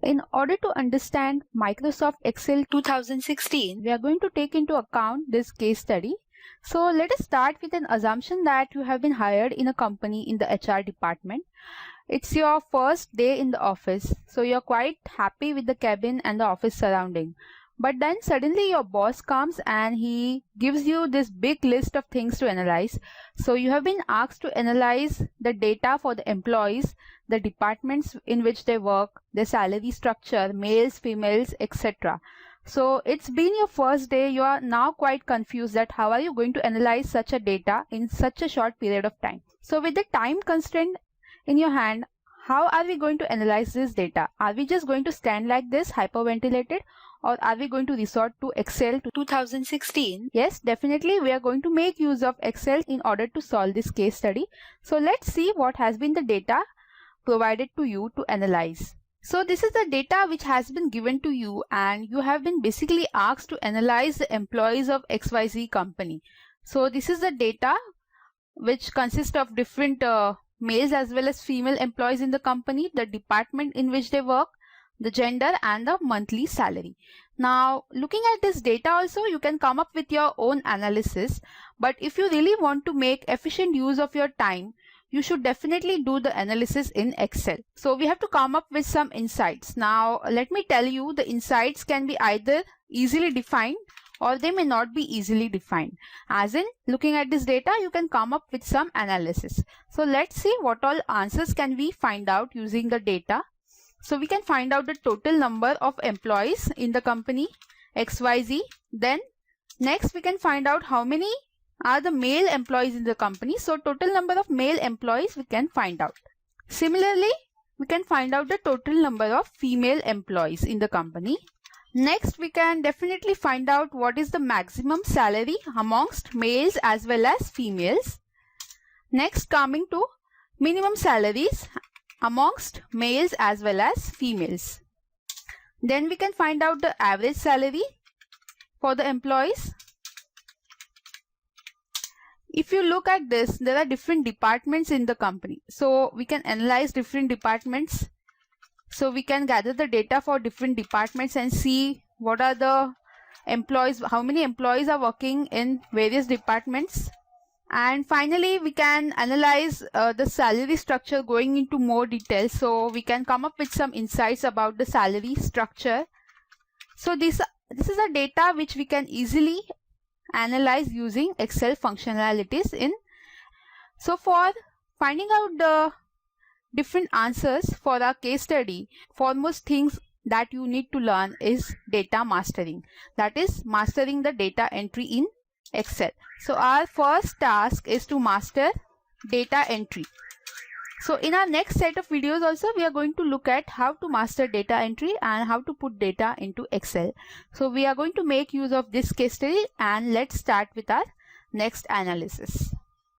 In order to understand Microsoft Excel 2016, we are going to take into account this case study. So let us start with an assumption that you have been hired in a company in the HR department. It's your first day in the office, so you're quite happy with the cabin and the office surrounding. But then suddenly your boss comes and he gives you this big list of things to analyze. So you have been asked to analyze the data for the employees, the departments in which they work, their salary structure, males, females, etc. So it's been your first day. You are now quite confused that how are you going to analyze such a data in such a short period of time. So with the time constraint in your hand, how are we going to analyze this data? Are we just going to stand like this, hyperventilated? Or are we going to resort to Excel 2016? Yes, definitely we are going to make use of Excel in order to solve this case study. So let's see what has been the data provided to you to analyze. So this is the data which has been given to you, and you have been basically asked to analyze the employees of XYZ company. So this is the data which consists of different males as well as female employees in the company, the department in which they work, the gender, and the monthly salary. Now looking at this data also, you can come up with your own analysis, but if you really want to make efficient use of your time, you should definitely do the analysis in Excel. So we have to come up with some insights. Now let me tell you, the insights can be either easily defined or they may not be easily defined. As in, looking at this data, you can come up with some analysis. So let's see what all answers can we find out using the data. So we can find out the total number of employees in the company XYZ. Then next we can find out how many are the male employees in the company. So total number of male employees we can find out. Similarly, we can find out the total number of female employees in the company. Next, we can definitely find out what is the maximum salary amongst males as well as females. Next, coming to minimum salaries amongst males as well as females. Then we can find out the average salary for the employees. If you look at this, there are different departments in the company. So we can analyze different departments. So we can gather the data for different departments and see what are the employees, how many employees are working in various departments. And finally, we can analyze the salary structure going into more detail. So we can come up with some insights about the salary structure. So this is a data which we can easily analyze using Excel functionalities in. So for finding out the different answers for our case study, foremost things that you need to learn is data mastering. That is mastering the data entry in Excel. So our first task is to master data entry. So in our next set of videos also, we are going to look at how to master data entry and how to put data into Excel. So we are going to make use of this case study, and let's start with our next analysis.